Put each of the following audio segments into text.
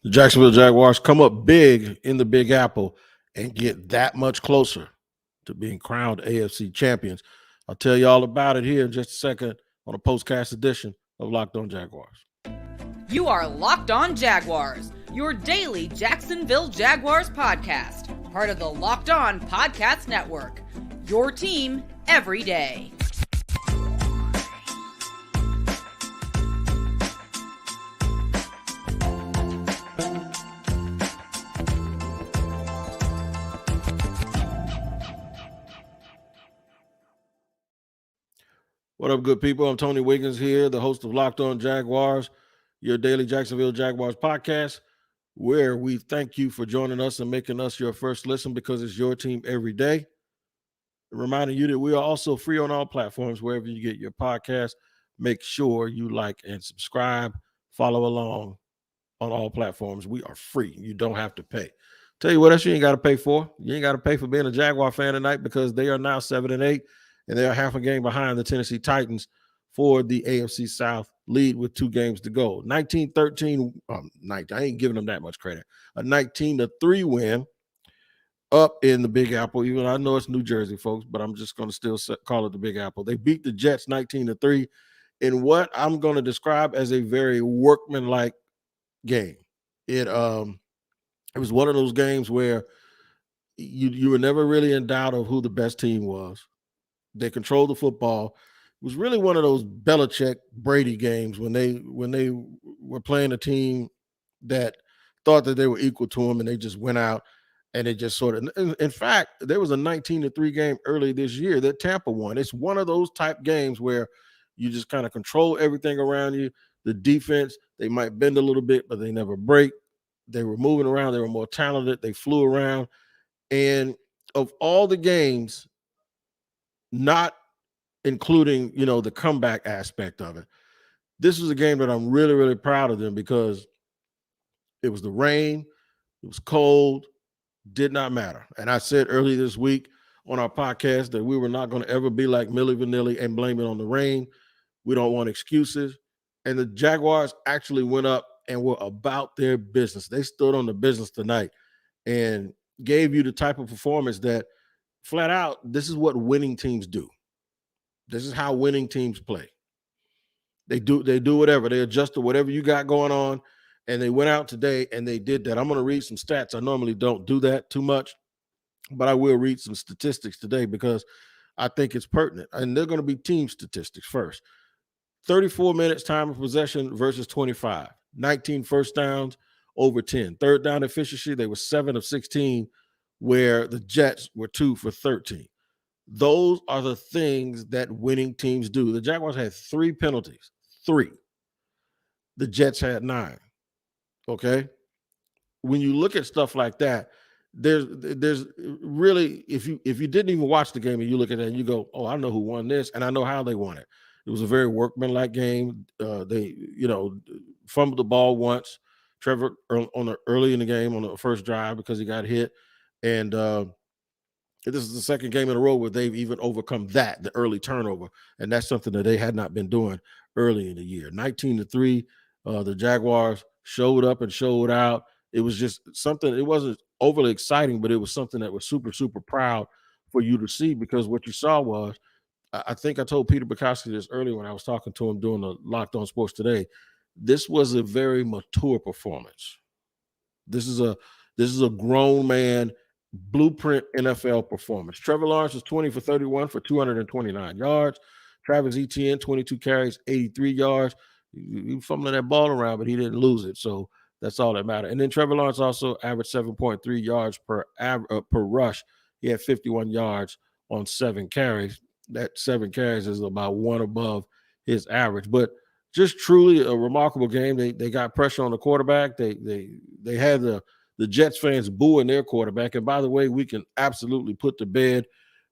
The Jacksonville Jaguars come up big in the Big Apple and get that much closer to being crowned AFC champions. I'll tell you all about it here in just a second on a postcast edition of Locked On Jaguars. You are Locked On Jaguars, your daily Jacksonville Jaguars podcast, part of the Locked On Podcast Network, your team every day. What up, good people? I'm Tony Wiggins here, the host of Locked On Jaguars, your daily Jacksonville Jaguars podcast, where we thank you for joining us and making us your first listen because it's your team every day. Reminding you that we are also free on all platforms, wherever you get your podcast. Make sure you like and subscribe, follow along on all platforms. We are free. You don't have to pay. Tell you what else you ain't got to pay for. You ain't got to pay for being a Jaguar fan tonight because they are now 7-8. And they are half a game behind the Tennessee Titans for the AFC South lead with 2 games to go. 19-13, I ain't giving them that much credit. A 19-3 win up in the Big Apple. Even I know it's New Jersey, folks, but I'm just going to still call it the Big Apple. They beat the Jets 19-3 in what I'm going to describe as a very workmanlike game. It was one of those games where you were never really in doubt of who the best team was. They controlled the football. It was really one of those Belichick Brady games when they were playing a team that thought that they were equal to them, and they just went out and it just sort of. In fact, there was a 19-3 game early this year that Tampa won. It's one of those type games where you just kind of control everything around you. The defense, they might bend a little bit, but they never break. They were moving around. They were more talented. They flew around. And of all the games, not including, the comeback aspect of it, this was a game that I'm really, really proud of them because it was the rain, it was cold, did not matter. And I said earlier this week on our podcast that we were not going to ever be like Milli Vanilli and blame it on the rain. We don't want excuses. And the Jaguars actually went up and were about their business. They stood on the business tonight and gave you the type of performance that flat out, this is what winning teams do. This is how winning teams play. They do whatever. They adjust to whatever you got going on, and they went out today and they did that. I'm going to read some stats. I normally don't do that too much, but I will read some statistics today because I think it's pertinent. And they're going to be team statistics first. 34 minutes time of possession versus 25. 19 first downs over 10. Third down efficiency, they were 7 of 16, where the Jets were 2 for 13. Those are the things that winning teams do. The Jaguars had 3 penalties. 3. The Jets had 9. Okay? When you look at stuff like that, there's really, if you didn't even watch the game and you look at that and you go, oh, I know who won this and I know how they won it. It was a very workmanlike game. They, fumbled the ball once. Trevor early in the game on the first drive because he got hit. And this is the second game in a row where they've even overcome that, the early turnover. And that's something that they had not been doing early in the year. 19-3, the Jaguars showed up and showed out. It was just something, it wasn't overly exciting, but it was something that was super, super proud for you to see because what you saw was, I think I told Peter Bukowski this earlier when I was talking to him doing the Locked On Sports Today. This was a very mature performance. This is a grown man blueprint NFL performance. Trevor Lawrence was 20 for 31 for 229 yards. Travis Etienne, 22 carries, 83 yards. He was fumbling that ball around, but he didn't lose it. So that's all that mattered. And then Trevor Lawrence also averaged 7.3 yards per rush. He had 51 yards on 7 carries. That 7 carries is about 1 above his average. But just truly a remarkable game. They got pressure on the quarterback. They had the Jets fans booing their quarterback. And by the way, we can absolutely put to bed.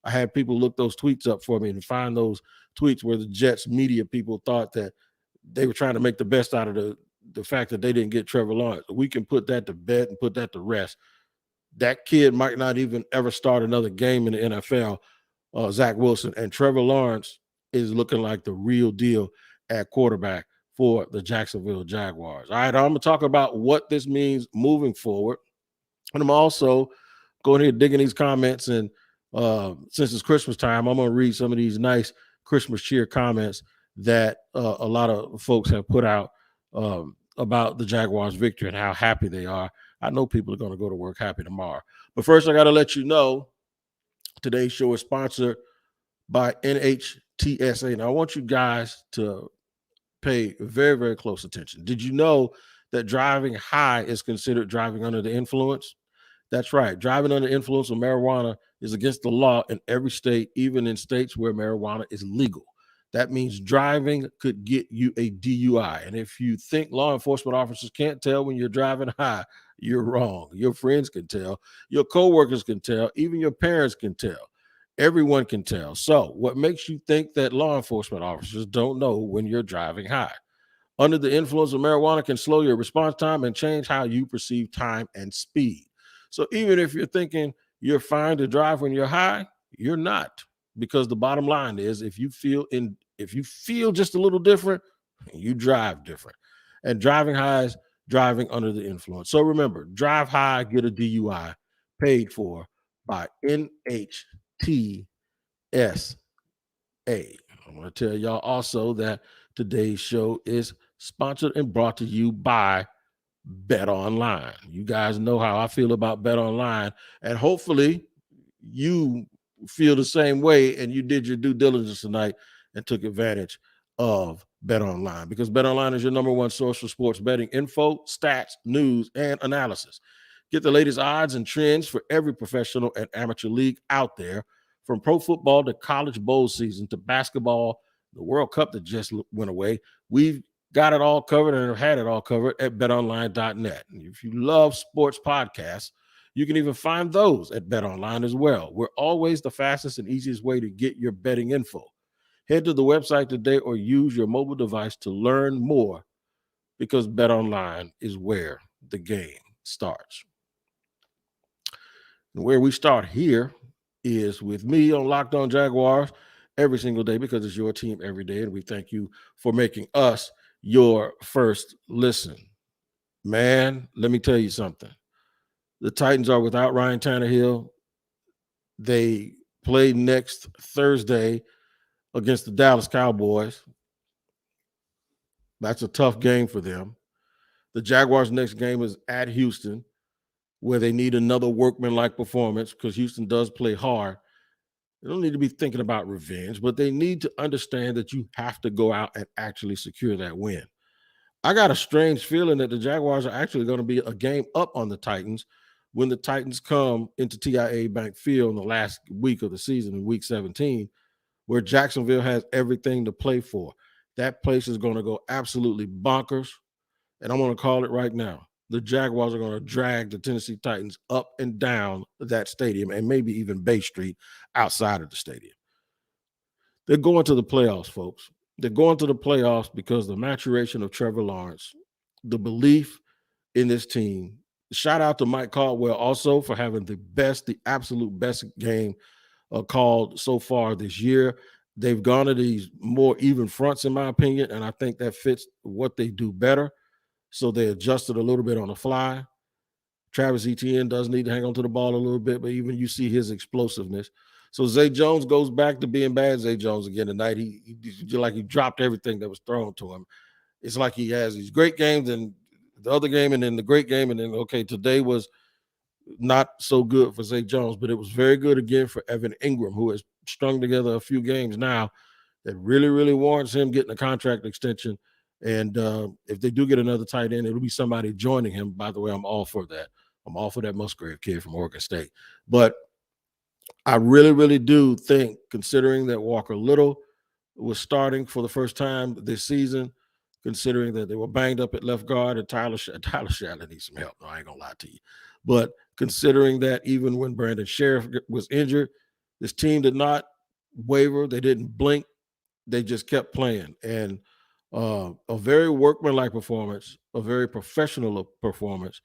I had people look those tweets up for me and find those tweets where the Jets media people thought that they were trying to make the best out of the fact that they didn't get Trevor Lawrence. We can put that to bed and put that to rest. That kid might not even ever start another game in the NFL, Zach Wilson. And Trevor Lawrence is looking like the real deal at quarterback for the Jacksonville Jaguars. All right, I'm going to talk about what this means moving forward. And I'm also going here digging these comments. And since it's Christmas time, I'm going to read some of these nice Christmas cheer comments that a lot of folks have put out about the Jaguars' victory and how happy they are. I know people are going to go to work happy tomorrow. But first, I got to let you know today's show is sponsored by NHTSA. Now, I want you guys to pay very, very close attention. Did you know that driving high is considered driving under the influence? That's right. Driving under the influence of marijuana is against the law in every state, even in states where marijuana is legal. That means driving could get you a DUI. And if you think law enforcement officers can't tell when you're driving high, you're wrong. Your friends can tell. Your coworkers can tell. Even your parents can tell. Everyone can tell. So what makes you think that law enforcement officers don't know when you're driving high? Under the influence of marijuana can slow your response time and change how you perceive time and speed. So even if you're thinking you're fine to drive when you're high, you're not. Because the bottom line is if you feel just a little different, you drive different. And driving high is driving under the influence. So remember, drive high, get a DUI, paid for by NHTSA. I want to tell y'all also that today's show is sponsored and brought to you by BetOnline. You guys know how I feel about BetOnline, and hopefully you feel the same way and you did your due diligence tonight and took advantage of BetOnline, because BetOnline is your number one source for sports betting info, stats, news, and analysis. Get the latest odds and trends for every professional and amateur league out there, from pro football to college bowl season to basketball, the World Cup that just went away. We've got it all covered and have had it all covered at betonline.net. And if you love sports podcasts, you can even find those at BetOnline as well. We're always the fastest and easiest way to get your betting info. Head to the website today or use your mobile device to learn more, because BetOnline is where the game starts. And where we start here is with me on Locked On Jaguars every single day, because it's your team every day. And we thank you for making us your first listen. Man, let me tell you something. The Titans are without Ryan Tannehill. They play next Thursday against the Dallas Cowboys. That's a tough game for them. The Jaguars' next game is at Houston, where they need another workmanlike performance, because Houston does play hard. They don't need to be thinking about revenge, but they need to understand that you have to go out and actually secure that win. I got a strange feeling that the Jaguars are actually going to be a game up on the Titans when the Titans come into TIAA Bank Field in the last week of the season, in week 17, where Jacksonville has everything to play for. That place is going to go absolutely bonkers, and I'm going to call it right now. The Jaguars are going to drag the Tennessee Titans up and down that stadium, and maybe even Bay Street outside of the stadium. They're going to the playoffs, folks. They're going to the playoffs because the maturation of Trevor Lawrence, the belief in this team. Shout out to Mike Caldwell also for having the absolute best game called so far this year. They've gone to these more even fronts, in my opinion, and I think that fits what they do better. So they adjusted a little bit on the fly. Travis Etienne does need to hang on to the ball a little bit, but even you see his explosiveness. So Zay Jones goes back to being bad Zay Jones again tonight. He dropped everything that was thrown to him. It's like he has these great games and the other game and then the great game. And then, okay, today was not so good for Zay Jones, but it was very good again for Evan Ingram, who has strung together a few games now that really, really warrants him getting a contract extension. And if they do get another tight end, it'll be somebody joining him. By the way, I'm all for that. I'm all for that Musgrave kid from Oregon State. But I really, really do think, considering that Walker Little was starting for the first time this season, considering that they were banged up at left guard, and Tyler Shatley needs some help. No, I ain't going to lie to you. But considering that even when Brandon Sheriff was injured, this team did not waver. They didn't blink. They just kept playing. And a very workmanlike performance, a very professional performance.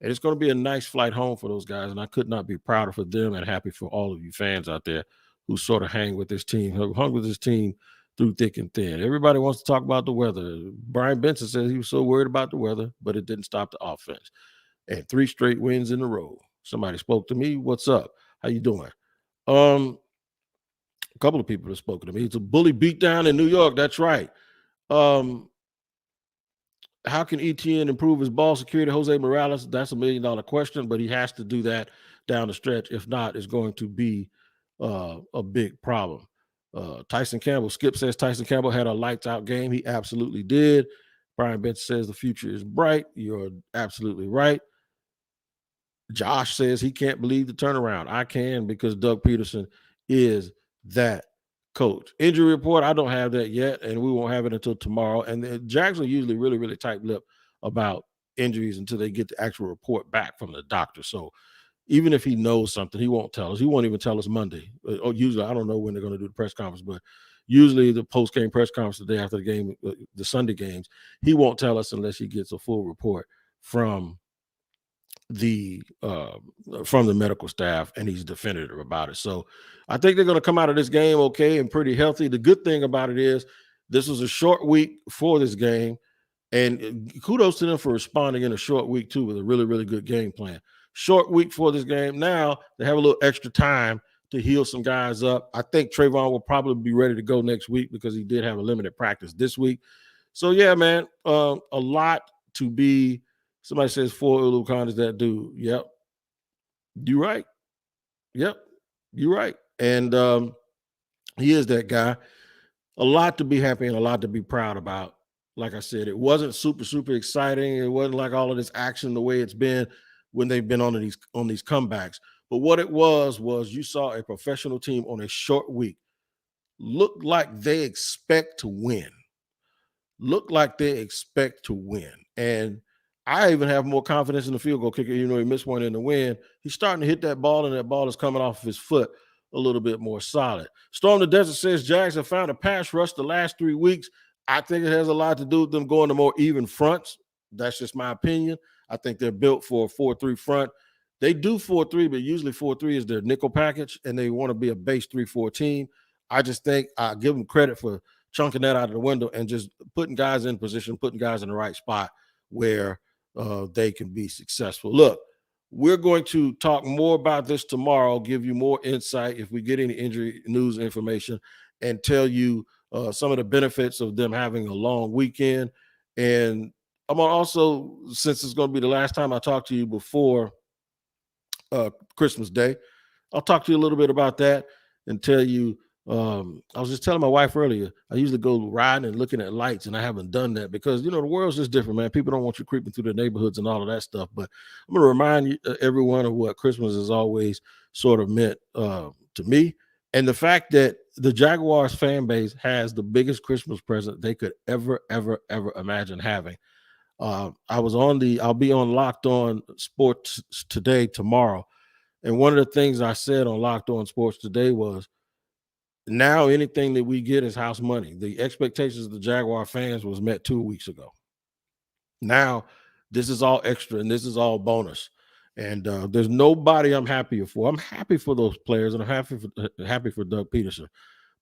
And it's going to be a nice flight home for those guys. And I could not be prouder for them and happy for all of you fans out there who sort of hung with this team through thick and thin. Everybody wants to talk about the weather. Brian Benson says he was so worried about the weather, but it didn't stop the offense. And 3 straight wins in a row. Somebody spoke to me. What's up? How you doing? A couple of people have spoken to me. It's a bully beatdown in New York. That's right. How can ETN improve his ball security? Jose Morales, that's $1 million question, but he has to do that down the stretch. If not, it's going to be a big problem. Tyson Campbell, Skip says Tyson Campbell had a lights out game. He absolutely did. Brian Benson says the future is bright. You're absolutely right. Josh says he can't believe the turnaround. I can, because Doug Peterson is that coach. Injury report, I don't have that yet, and we won't have it until tomorrow. And the Jags are usually really, really tight-lipped about injuries until they get the actual report back from the doctor. So even if he knows something, he won't tell us. He won't even tell us Monday. Usually, I don't know when they're going to do the press conference, but usually the post-game press conference the day after the game, the Sunday games, he won't tell us unless he gets a full report from the medical staff, and he's definitive about it. So I think they're going to come out of this game okay and pretty healthy. The good thing about it is this was a short week for this game, and kudos to them for responding in a short week too, with a really, really good game plan. Short week for this game. Now they have a little extra time to heal some guys up. I think Trayvon will probably be ready to go next week because he did have a limited practice this week. So yeah, man, a lot to be. Somebody says 4 Ulu Khan is that dude. Yep. You're right. Yep. You're right. And he is that guy. A lot to be happy and a lot to be proud about. Like I said, it wasn't super, super exciting. It wasn't like all of this action the way it's been when they've been on these comebacks. But what it was you saw a professional team on a short week look like they expect to win. And I even have more confidence in the field goal kicker, even though he missed one in the wind. He's starting to hit that ball, and that ball is coming off of his foot a little bit more solid. Storm the Desert says Jags have found a pass rush the last 3 weeks. I think it has a lot to do with them going to more even fronts. That's just my opinion. I think they're built for a 4-3 front. They do 4-3, but usually 4-3 is their nickel package, and they want to be a base 3-4 team. I just think I give them credit for chunking that out of the window and just putting guys in position, putting guys in the right spot where they can be successful. Look, we're going to talk more about this tomorrow, give you more insight if we get any injury news information, and tell you some of the benefits of them having a long weekend. And I'm gonna also, since it's going to be the last time I talk to you before Christmas Day, I'll talk to you a little bit about that and tell you. I was just telling my wife earlier, I usually go riding and looking at lights, and I haven't done that because, the world's just different, man. People don't want you creeping through their neighborhoods and all of that stuff. But I'm going to remind you, everyone, of what Christmas has always sort of meant to me. And the fact that the Jaguars fan base has the biggest Christmas present they could ever imagine having. I'll be on Locked On Sports Today tomorrow. And one of the things I said on Locked On Sports Today was, now anything that we get is house money. The expectations of the Jaguar fans was met 2 weeks ago. Now this is all extra and this is all bonus. And there's nobody I'm happier for. I'm happy for those players, and I'm happy for Doug Peterson.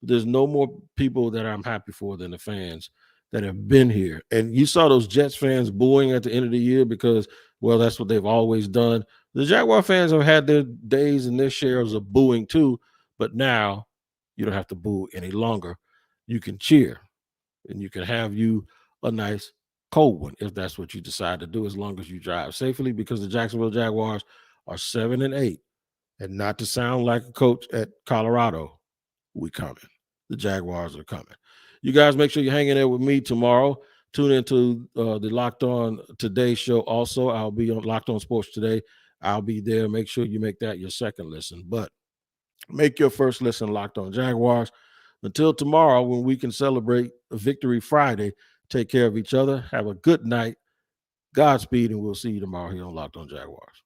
But there's no more people that I'm happy for than the fans that have been here. And you saw those Jets fans booing at the end of the year because, well, that's what they've always done. The Jaguar fans have had their days and their shares of booing too, but now you don't have to boo any longer. You can cheer, and you can have you a nice cold one if that's what you decide to do, as long as you drive safely, because the Jacksonville Jaguars are 7-8. And not to sound like a coach at Colorado, we coming. The Jaguars are coming. You guys make sure you're hanging there with me tomorrow. Tune into the Locked On Today show also. I'll be on Locked On Sports Today. I'll be there. Make sure you make that your second listen. But make your first listen Locked On Jaguars. Until tomorrow, when we can celebrate Victory Friday, take care of each other. Have a good night. Godspeed, and we'll see you tomorrow here on Locked On Jaguars.